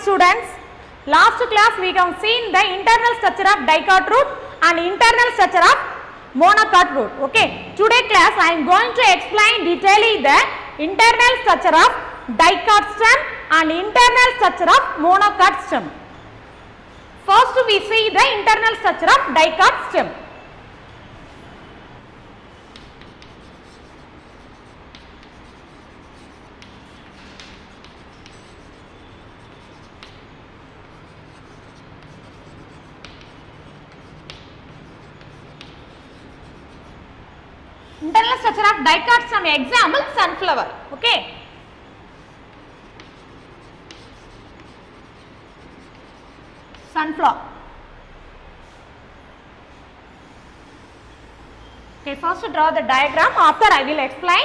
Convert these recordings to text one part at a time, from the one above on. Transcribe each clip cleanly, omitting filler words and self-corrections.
students. Last class we have seen the internal structure of dicot root and internal structure of monocot root. Okay. Today class I am going to explain detailing the internal structure of dicot stem and internal structure of monocot stem. First we see the internal structure of dicot stem. Internal structure of dicot stem, example sunflower. Okay. Sunflower. Okay, first draw the diagram, after I will explain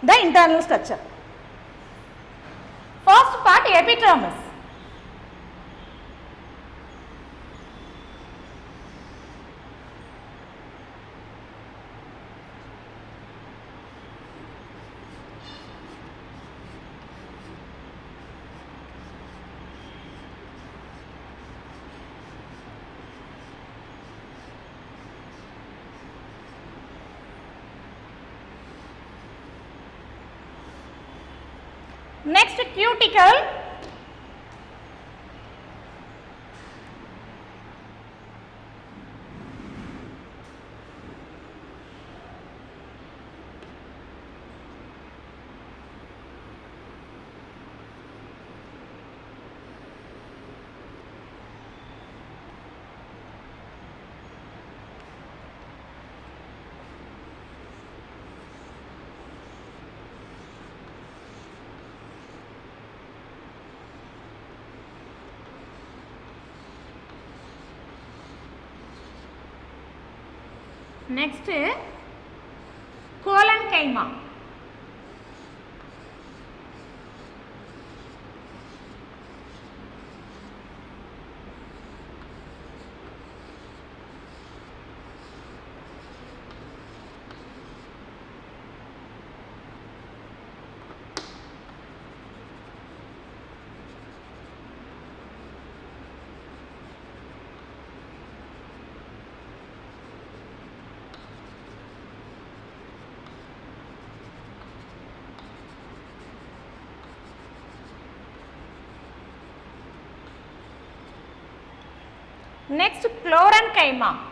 the internal structure. First part, epidermis. Next, cuticle. Next, collenchyma. Next, chlorenchyma.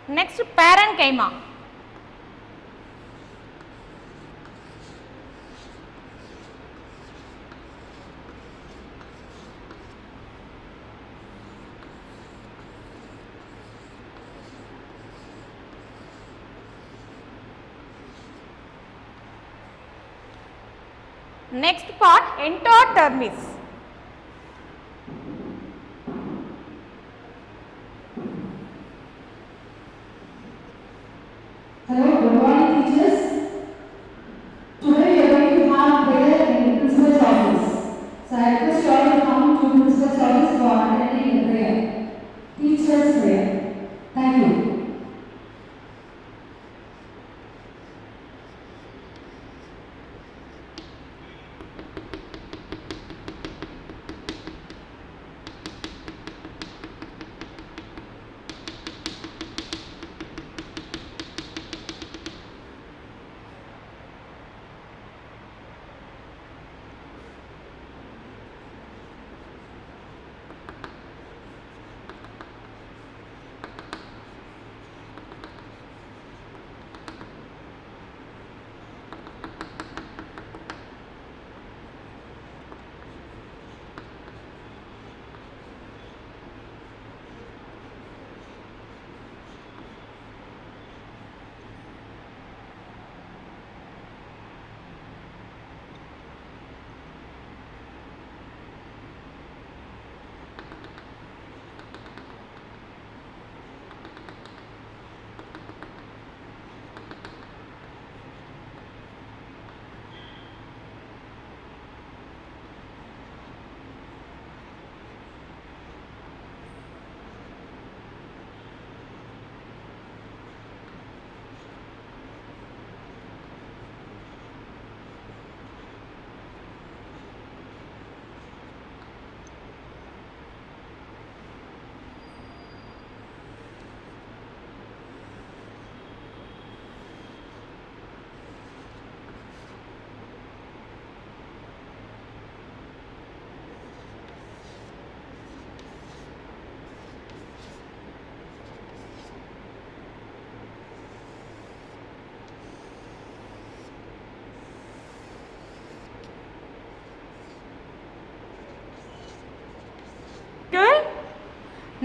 Next, parenchyma. Next part, endodermis. Hello, good morning teachers. Today we are going to have prayer in principal's office. So I request you all to come to principal's office for attending the prayer. Teachers prayer. Thank you.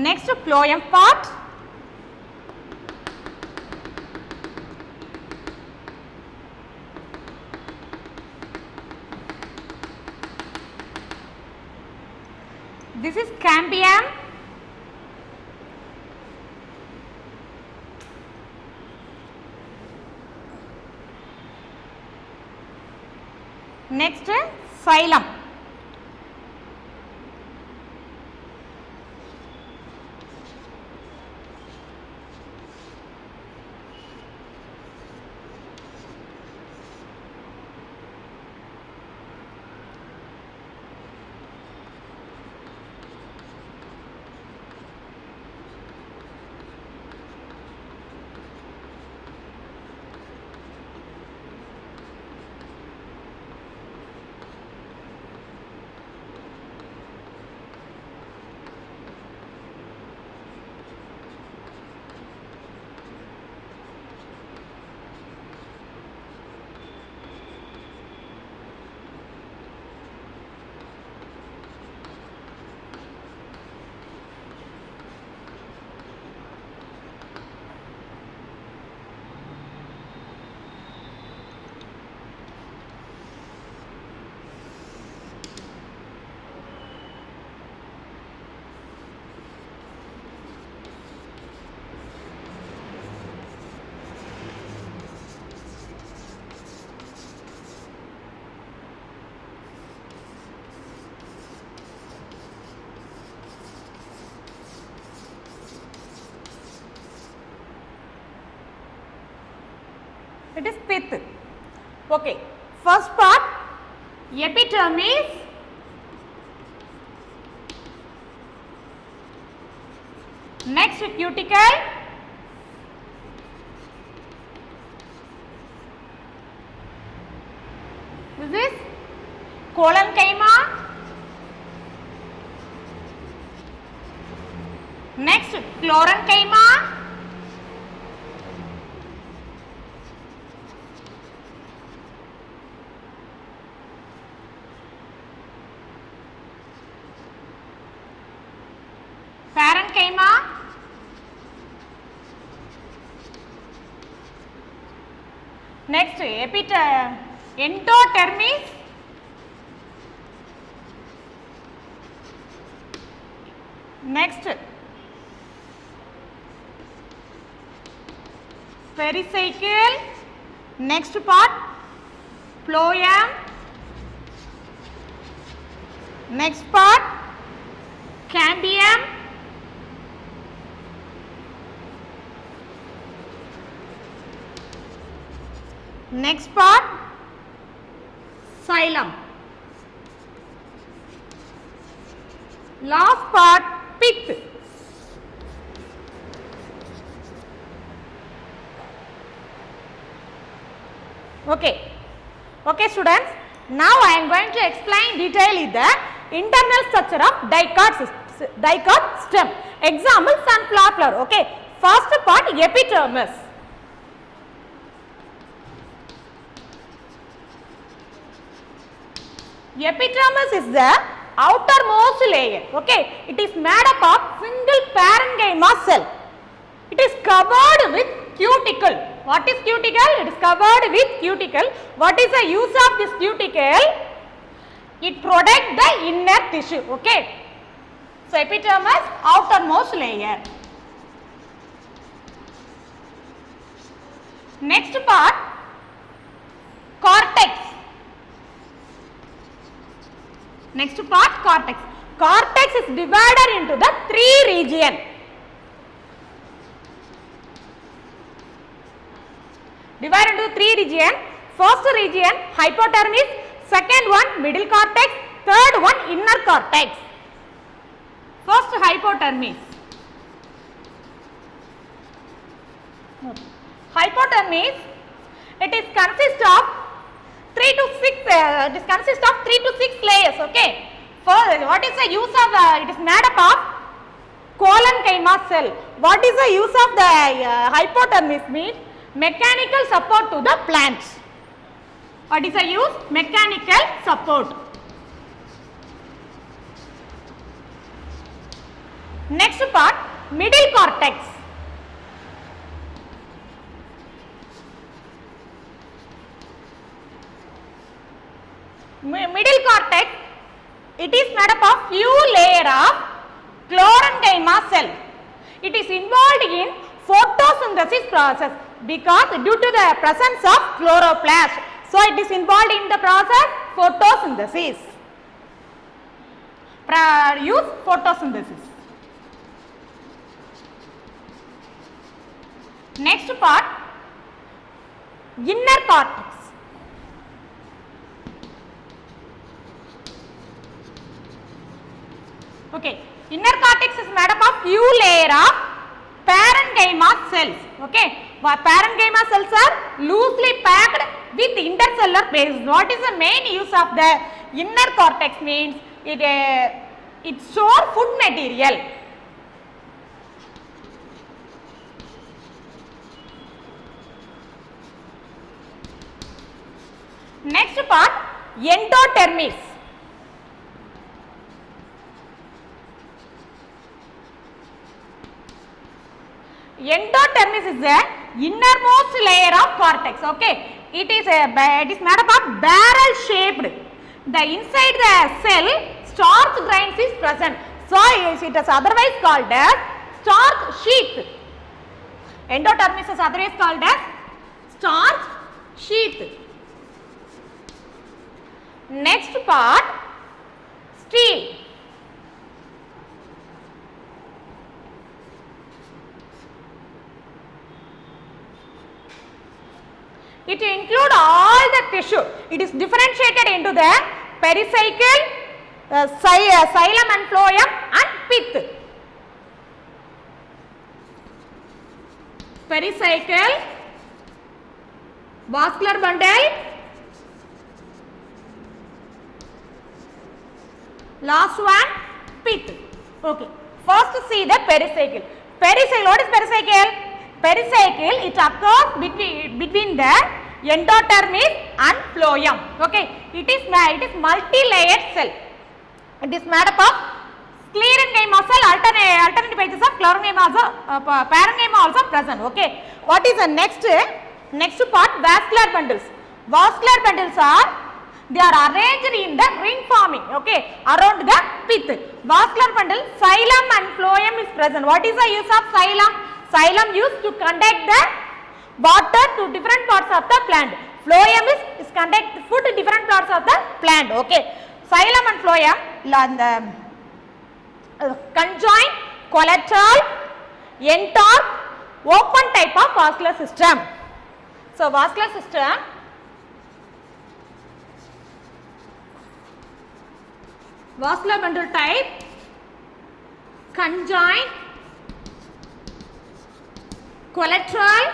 Next phloem part. This is cambium. Next xylem. It is pith. Okay. First part, epidermis. Next cuticle. This is collenchyma. Next chlorenchyma. Parenchyma. Next endodermis. Next pericycle. Next part phloem. Next part cambium. Next part xylem. Last part pith. Okay. Okay students, now I am going to explain detailedly the internal structure of dicot stem. Example sunflower. Okay. First part epidermis. Epidermis is the outermost layer. Okay. It is made up of single parenchyma cell. It is covered with cuticle. What is cuticle? It is covered with cuticle. What is the use of this cuticle? It protects the inner tissue. Okay. So epidermis, outermost layer. Next part, cortex. Next part, cortex. Cortex is divided into the three regions. Divided into three regions. First region, hypodermis. Second one, middle cortex. Third one, inner cortex. First, hypodermis. Hypodermis, it is consist of 3 to 6 layers. Okay. First, what is the use of it is made up of collenchyma cell. What is the use of the hypodermis? Means mechanical support to the plants. What is the use? Mechanical support. Next part, middle cortex. Middle cortex, it is made up of few layer of chlorenchyma cell. It is involved in photosynthesis process because due to the presence of chloroplast. So it is involved in the process photosynthesis. Use photosynthesis. Next part, inner cortex. Okay, inner cortex is made up of few layer of parenchyma cells. Okay, parenchyma cells are loosely packed with intercellular spaces. What is the main use of the inner cortex? Means it stores food material. Next part, endodermis. Endodermis is the innermost layer of cortex. Okay, it is made up of barrel shaped. The inside the cell starch grains is present. So it is otherwise called as starch sheath. Endodermis is otherwise called as starch sheath. Next part, stele. It includes all the tissue. It is differentiated into the pericycle, xylem and phloem and pith. Pericycle, vascular bundle, last one pith. Okay, first see the pericycle. Pericycle, what is pericycle? Pericycle, it occurs between the endodermis and phloem. Okay, it is multi-layered cell. It is made up of sclerenchyma cell, alternate pages of parenchyma also present. Okay, what is the next part? Vascular bundles. Vascular bundles they are arranged in the ring forming. Okay, around the pith. Vascular bundle, xylem and phloem is present. What is the use of xylem? Xylem used to conduct the water to different parts of the plant. Phloem is conduct food to different parts of the plant. Okay, xylem and phloem, conjoined, collateral, entorc, open type of vascular system. So vascular system, vascular bundle type, conjoined, collateral,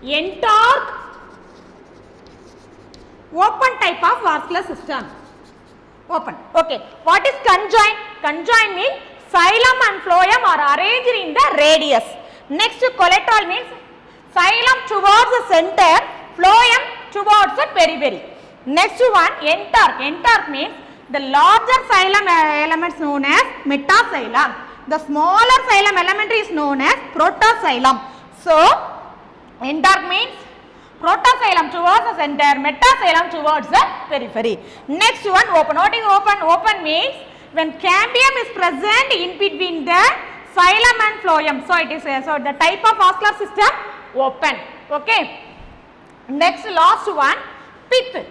entorc, open type of vascular system. Open. Okay. What is conjoined? Conjoined means xylem and phloem are arranged in the radius. Next, collateral means xylem towards the center, phloem towards the periphery. Next one, entorc. Entorc means the larger xylem element is known as metaxylem. The smaller xylem element is known as protoxylem. So, entorc means protoxylem towards the center, metaxylem towards the periphery. Next one, open. What is open? Open means when cambium is present in between the xylem and phloem. So, it is so the type of vascular system open. Okay. Next, last one, pith.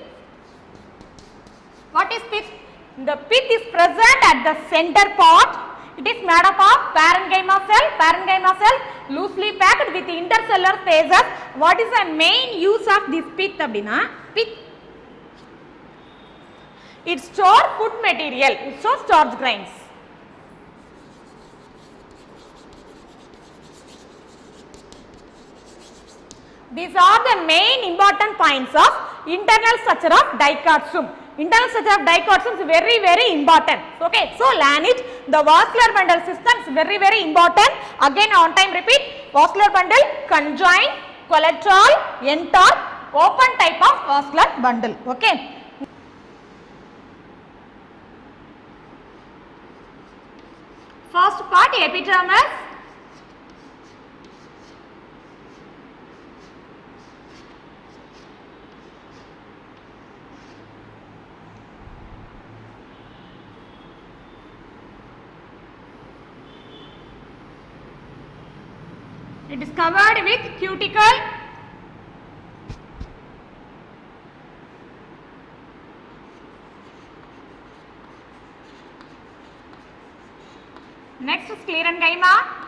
What is pith? The pith is present at the center part. It is made up of parenchyma cell loosely packed with intercellular spaces. What is the main use of this pith? Pith, it stores food material, it stores starch grains. These are the main important points of internal structure of dichordsum. Internal structure of dichordsum is very, very important. Okay, so learn it. The vascular bundle system is very, very important. Again, on time repeat. Vascular bundle, conjoined, collateral, entorc, open type of vascular bundle. Okay. First part epidermis. It is covered with cuticle. Next is sclerenchyma.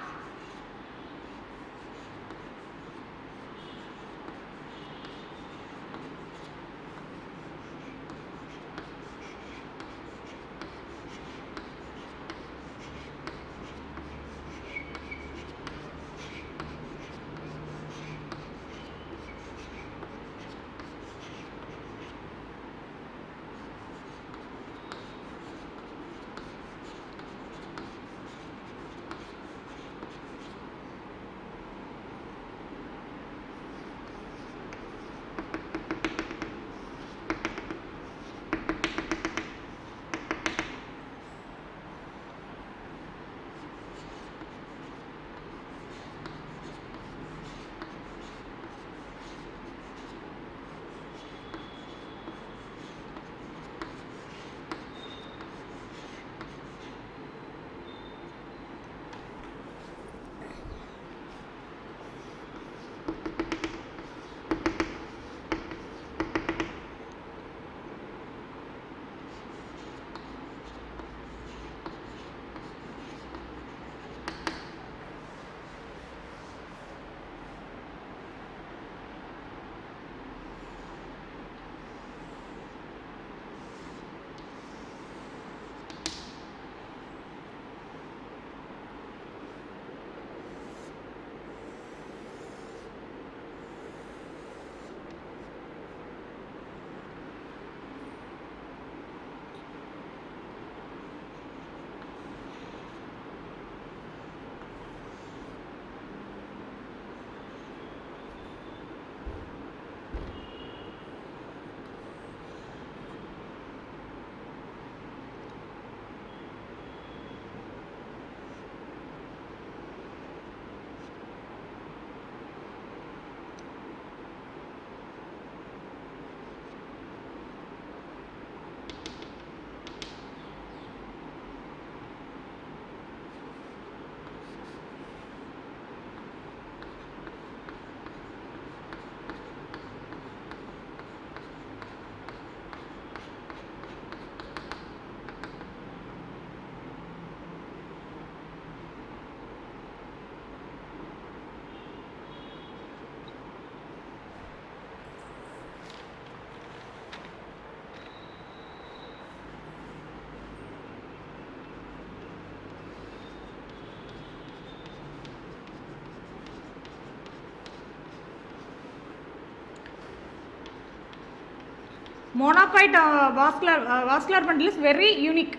Monophyte vascular bundle is very unique.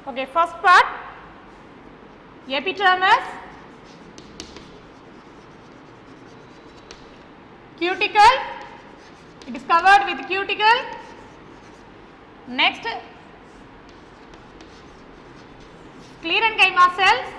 Okay, first part, epidermis, cuticle, it is covered with cuticle. Next, sclerenchyma cells,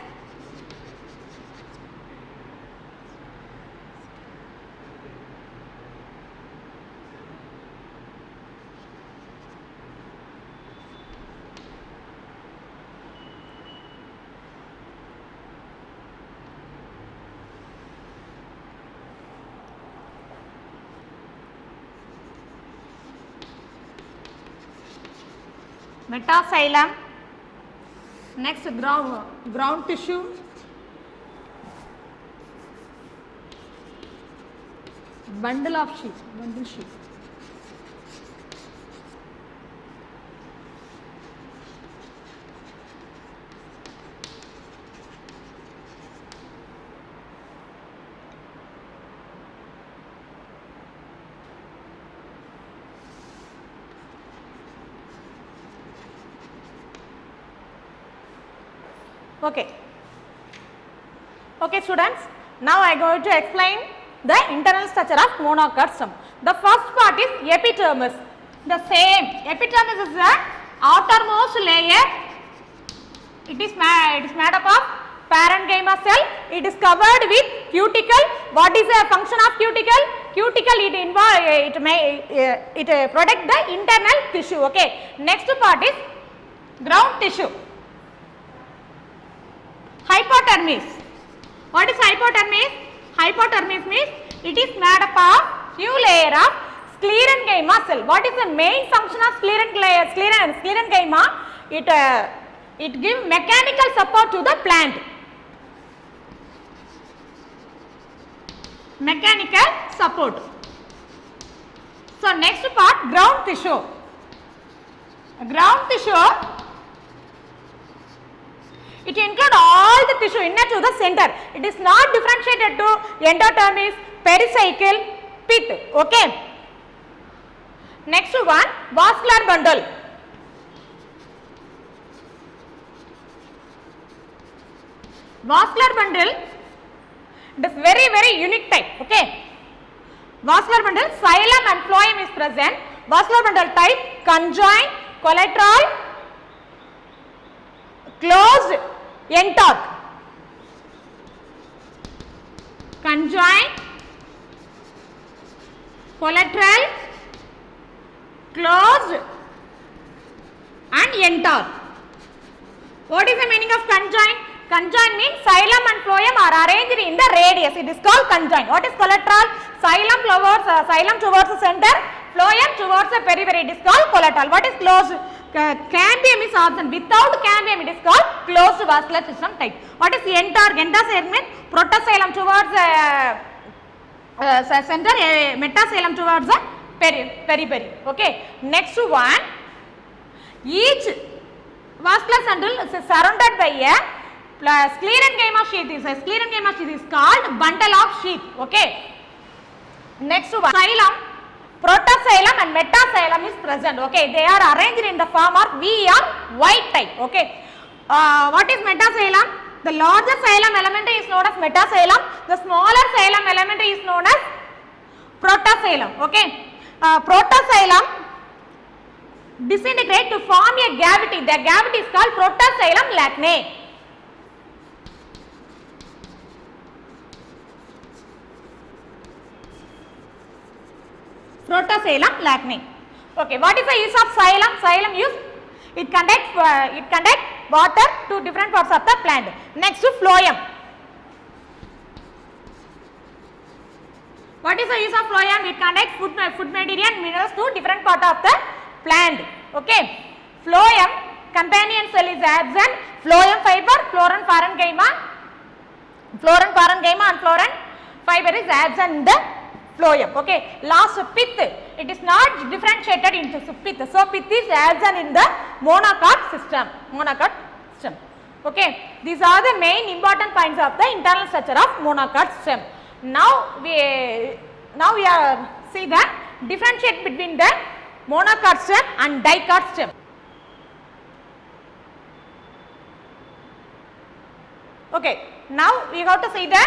metaxylem, next ground tissue, bundle sheath. Okay. Okay students, now I am going to explain the internal structure of monocot stem. The first part is epidermis. The same epidermis is the outermost layer. It is made up of parenchyma cell. It is covered with cuticle. What is the function of cuticle? Cuticle it protect the internal tissue. Okay. Next part is ground tissue. Hypodermis. What is hypodermis? Hypodermis means it is made up of few layer of sclerenchyma cell. What is the main function of sclerenchyma? It gives mechanical support to the plant. Mechanical support. So next part, ground tissue. Ground tissue, it includes all the tissue inner to the center. It is not differentiated to endodermis, pericycle, pith. Okay. Next one, vascular bundle. Vascular bundle, it is very unique type. Okay. Vascular bundle, xylem and phloem is present. Vascular bundle type, conjoined, collateral, closed, entorc. Conjoined, collateral, closed and entorc. What is the meaning of conjoined? Conjoined means xylem and phloem are arranged in the radius. It is called conjoined. What is collateral? Xylem towards the center, phloem towards the periphery. It is called collateral. What is closed? Cambium is absent. Without cambium, it is called closed vascular system type. What is entorc? Entorc means protoxylem towards the center, metaxylem towards the periphery. Okay. Next one, each vascular bundle is surrounded by a sclerenchyma sheath. Sclerenchyma sheath is called bundle of sheath. Okay. Next one, xylem, protoxylem and metaxylem is present. Okay, they are arranged in the form of V or Y type. Okay, what is metaxylem? The larger xylem element is known as metaxylem. The smaller xylem element is known as protoxylem. Okay, protoxylem disintegrate to form a cavity. The cavity is called protoxylem lacnae. Protoxylem lacnae. Okay, what is the use of xylem? Xylem use, it conduct water to different parts of the plant. Next to phloem. What is the use of phloem? It conducts food material and minerals to different part of the plant. Okay, phloem companion cell is absent. Phloem fiber, floran parenchyma and floran fiber is absent in the phloem. Okay, last pith, it is not differentiated into pith. So pith is absent in the monocot system. Okay, these are the main important points of the internal structure of monocot stem. Now we are see the differentiate between the monocot stem and dicot stem. Okay, now we have to see the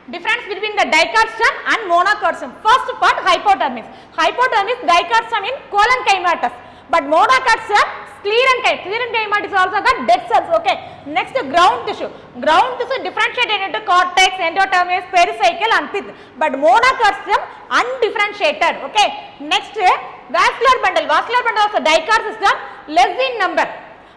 difference between the dicot stem and monocot stem. First part, hypodermis. Hypodermis, dicot stem in colon-chymatous, but monocot stem sclerenchyma. Sclerenchyma is also got dead cells. Okay, next ground tissue. Ground tissue differentiated into cortex, endodermis, pericycle and pith, but monocot stem undifferentiated. Okay, next vascular bundle. Vascular bundle of the dicot system less in number,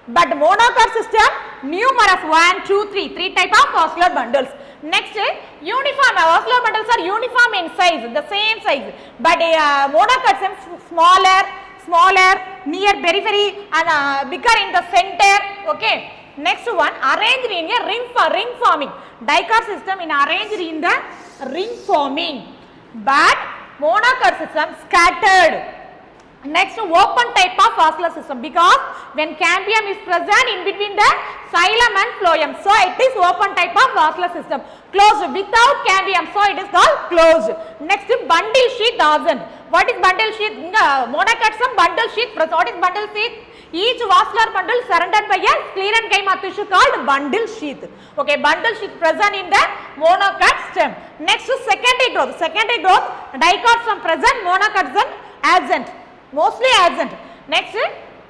but monocot system numerous, 1, 2, 3 type of vascular bundles. Next, uniform. Vascular bundles are uniform in size, the same size, but monocot system smaller near periphery and bigger in the center. Okay, next one, arranged in a ring forming. Dicot system in arranged in the ring forming, but monocot system scattered. Next, open type of vascular system, because when cambium is present in between the xylem and phloem, so it is open type of vascular system. Closed without cambium, so it is called closed. Next, bundle sheath absent. What is bundle sheath? Monocot system bundle sheath. What is bundle sheath? Each vascular bundle surrounded by a sclerenchyma tissue called bundle sheath. Okay, bundle sheath present in the monocot stem. Next, secondary growth. Secondary growth, dicot stem present, monocot stem absent. Mostly absent. Next,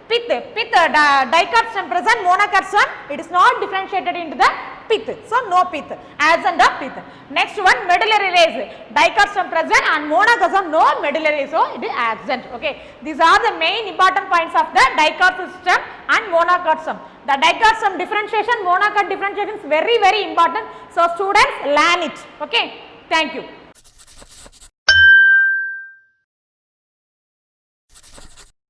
pith. Dicot stem present, monocot stem it is not differentiated into the pith, so no pith, absent of pith. Next one, medullary rays. Dicot stem present and monocot stem no medullary, so it is absent. Okay, these are the main important points of the dicot system and monocot stem. The dicot stem differentiation, monocot differentiation is very important, so students learn it. Okay, thank you.